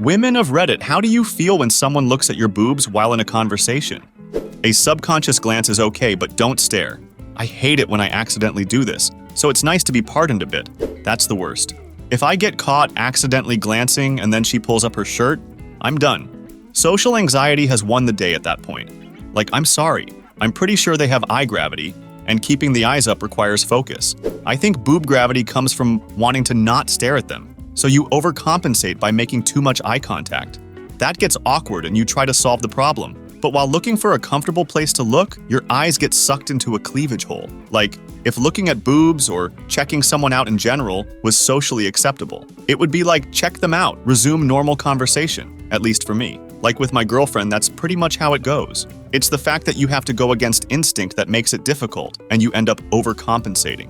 Women of Reddit, how do you feel when someone looks at your boobs while in a conversation? A subconscious glance is okay, but don't stare. I hate it when I accidentally do this, so it's nice to be pardoned a bit. That's the worst. If I get caught accidentally glancing and then she pulls up her shirt, I'm done. Social anxiety has won the day at that point. Like, I'm sorry. I'm pretty sure they have eye gravity, and keeping the eyes up requires focus. I think boob gravity comes from wanting to not stare at them, so you overcompensate by making too much eye contact. That gets awkward and you try to solve the problem. But while looking for a comfortable place to look, your eyes get sucked into a cleavage hole. Like, if looking at boobs or checking someone out in general was socially acceptable, it would be like, check them out, resume normal conversation, at least for me. Like with my girlfriend, that's pretty much how it goes. It's the fact that you have to go against instinct that makes it difficult, and you end up overcompensating.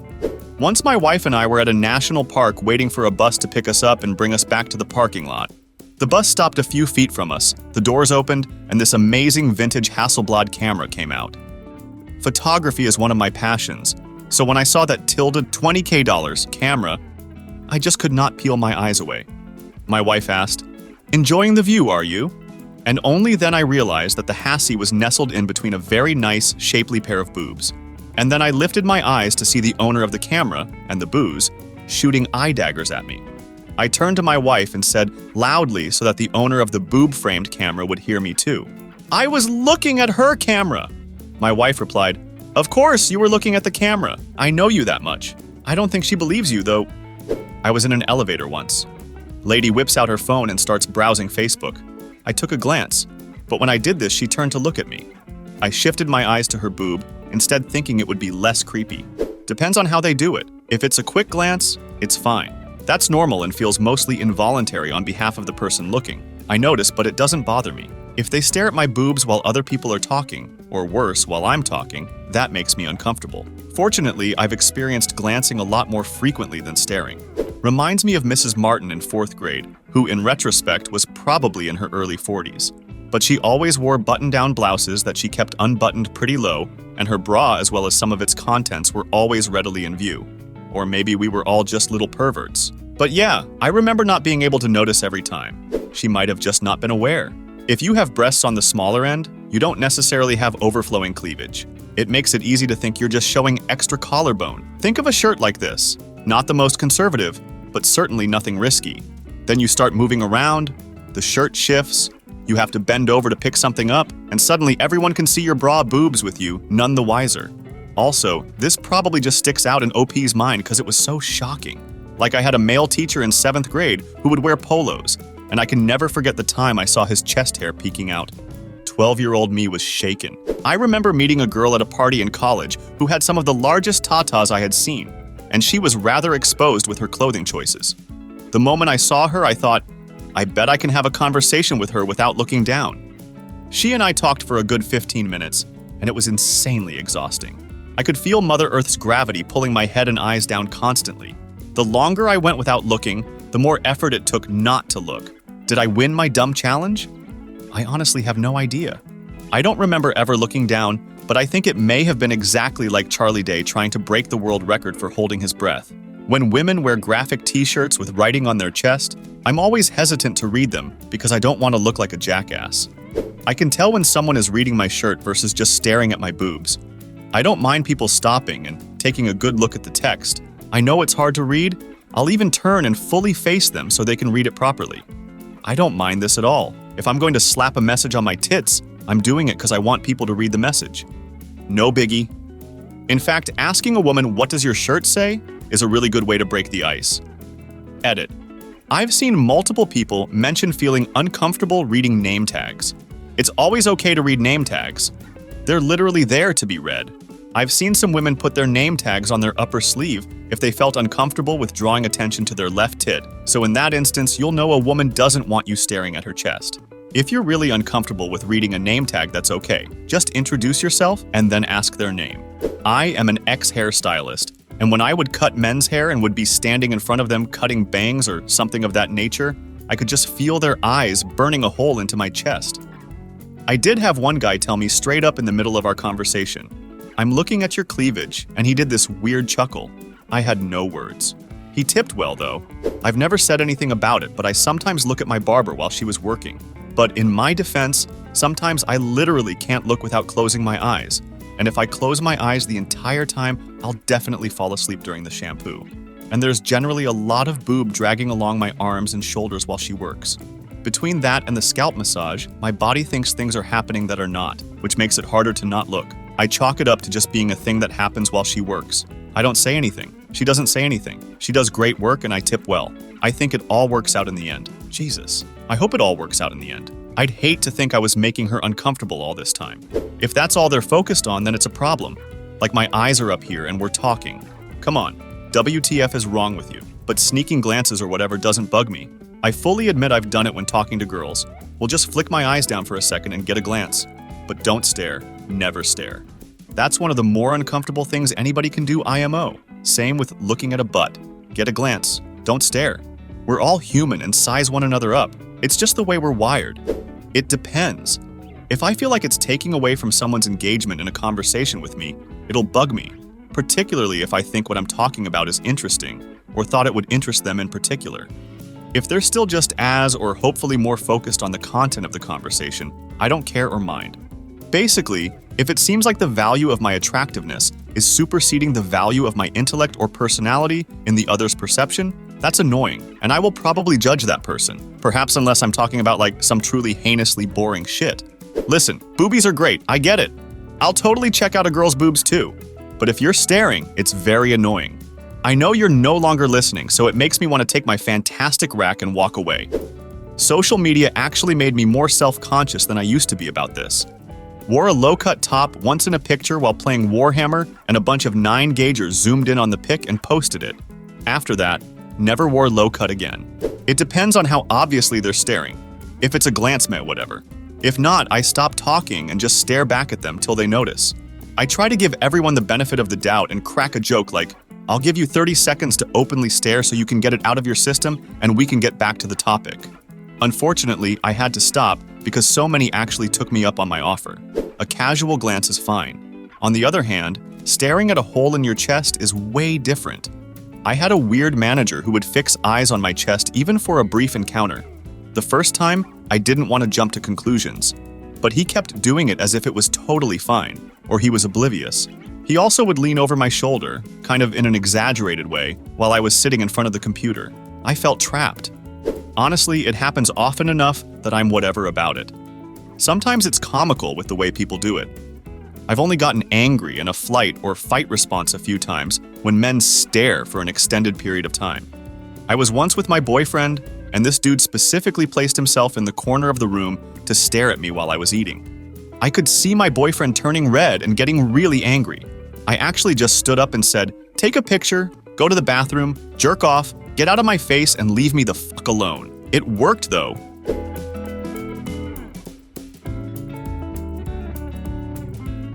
Once my wife and I were at a national park waiting for a bus to pick us up and bring us back to the parking lot. The bus stopped a few feet from us, the doors opened, and this amazing vintage Hasselblad camera came out. Photography is one of my passions, so when I saw that tilted $20K camera, I just could not peel my eyes away. My wife asked, "Enjoying the view, are you?" And only then I realized that the Hassie was nestled in between a very nice, shapely pair of boobs. And then I lifted my eyes to see the owner of the camera, and the booze, shooting eye daggers at me. I turned to my wife and said loudly so that the owner of the boob-framed camera would hear me too, "I was looking at her camera!" My wife replied, "Of course you were looking at the camera. I know you that much." I don't think she believes you, though. I was in an elevator once. Lady whips out her phone and starts browsing Facebook. I took a glance, but when I did this, she turned to look at me. I shifted my eyes to her boob, instead thinking it would be less creepy. Depends on how they do it. If it's a quick glance, it's fine. That's normal and feels mostly involuntary on behalf of the person looking. I notice, but it doesn't bother me. If they stare at my boobs while other people are talking, or worse, while I'm talking, that makes me uncomfortable. Fortunately, I've experienced glancing a lot more frequently than staring. Reminds me of Mrs. Martin in 4th grade, who in retrospect was probably in her early 40s. But she always wore button-down blouses that she kept unbuttoned pretty low, and her bra as well as some of its contents were always readily in view. Or maybe we were all just little perverts. But yeah, I remember not being able to notice every time. She might have just not been aware. If you have breasts on the smaller end, you don't necessarily have overflowing cleavage. It makes it easy to think you're just showing extra collarbone. Think of a shirt like this. Not the most conservative, but certainly nothing risky. Then you start moving around, the shirt shifts, you have to bend over to pick something up, and suddenly everyone can see your bra boobs with you, none the wiser. Also, this probably just sticks out in OP's mind because it was so shocking. Like I had a male teacher in 7th grade who would wear polos, and I can never forget the time I saw his chest hair peeking out. 12-year-old me was shaken. I remember meeting a girl at a party in college who had some of the largest tatas I had seen, and she was rather exposed with her clothing choices. The moment I saw her, I thought, I bet I can have a conversation with her without looking down. She and I talked for a good 15 minutes, and it was insanely exhausting. I could feel Mother Earth's gravity pulling my head and eyes down constantly. The longer I went without looking, the more effort it took not to look. Did I win my dumb challenge? I honestly have no idea. I don't remember ever looking down, but I think it may have been exactly like Charlie Day trying to break the world record for holding his breath. When women wear graphic t-shirts with writing on their chest, I'm always hesitant to read them because I don't want to look like a jackass. I can tell when someone is reading my shirt versus just staring at my boobs. I don't mind people stopping and taking a good look at the text. I know it's hard to read. I'll even turn and fully face them so they can read it properly. I don't mind this at all. If I'm going to slap a message on my tits, I'm doing it because I want people to read the message. No biggie. In fact, asking a woman, "What does your shirt say?" is a really good way to break the ice. Edit. I've seen multiple people mention feeling uncomfortable reading name tags. It's always okay to read name tags. They're literally there to be read. I've seen some women put their name tags on their upper sleeve if they felt uncomfortable with drawing attention to their left tit. So in that instance, you'll know a woman doesn't want you staring at her chest. If you're really uncomfortable with reading a name tag, that's okay. Just introduce yourself and then ask their name. I am an ex-hairstylist, and when I would cut men's hair and would be standing in front of them cutting bangs or something of that nature, I could just feel their eyes burning a hole into my chest. I did have one guy tell me straight up in the middle of our conversation, "I'm looking at your cleavage," and he did this weird chuckle. I had no words. He tipped well, though. I've never said anything about it, but I sometimes look at my barber while she was working. But in my defense, sometimes I literally can't look without closing my eyes. And if I close my eyes the entire time, I'll definitely fall asleep during the shampoo. And there's generally a lot of boob dragging along my arms and shoulders while she works. Between that and the scalp massage, my body thinks things are happening that are not, which makes it harder to not look. I chalk it up to just being a thing that happens while she works. I don't say anything. She doesn't say anything. She does great work and I tip well. I think it all works out in the end. Jesus. I hope it all works out in the end. I'd hate to think I was making her uncomfortable all this time. If that's all they're focused on, then it's a problem. Like my eyes are up here and we're talking. Come on, WTF is wrong with you? But sneaking glances or whatever doesn't bug me. I fully admit I've done it when talking to girls. We'll just flick my eyes down for a second and get a glance. But don't stare. Never stare. That's one of the more uncomfortable things anybody can do IMO. Same with looking at a butt. Get a glance. Don't stare. We're all human and size one another up. It's just the way we're wired. It depends. If I feel like it's taking away from someone's engagement in a conversation with me, it'll bug me, particularly if I think what I'm talking about is interesting or thought it would interest them in particular. If they're still just as or hopefully more focused on the content of the conversation, I don't care or mind. Basically, if it seems like the value of my attractiveness is superseding the value of my intellect or personality in the other's perception, that's annoying, and I will probably judge that person. Perhaps unless I'm talking about like some truly heinously boring shit. Listen, boobies are great, I get it. I'll totally check out a girl's boobs too. But if you're staring, it's very annoying. I know you're no longer listening, so it makes me want to take my fantastic rack and walk away. Social media actually made me more self-conscious than I used to be about this. Wore a low-cut top once in a picture while playing Warhammer, and a bunch of 9-gaugers zoomed in on the pic and posted it. After that, never wore low-cut again. It depends on how obviously they're staring. If it's a glance met, whatever. If not, I stop talking and just stare back at them till they notice. I try to give everyone the benefit of the doubt and crack a joke like, I'll give you 30 seconds to openly stare so you can get it out of your system and we can get back to the topic. Unfortunately, I had to stop because so many actually took me up on my offer. A casual glance is fine. On the other hand, staring at a hole in your chest is way different. I had a weird manager who would fix eyes on my chest even for a brief encounter. The first time, I didn't want to jump to conclusions, but he kept doing it as if it was totally fine, or he was oblivious. He also would lean over my shoulder, kind of in an exaggerated way, while I was sitting in front of the computer. I felt trapped. Honestly, it happens often enough that I'm whatever about it. Sometimes it's comical with the way people do it. I've only gotten angry in a flight or fight response a few times when men stare for an extended period of time. I was once with my boyfriend, and this dude specifically placed himself in the corner of the room to stare at me while I was eating. I could see my boyfriend turning red and getting really angry. I actually just stood up and said, "Take a picture, go to the bathroom, jerk off, get out of my face and leave me the fuck alone." It worked though.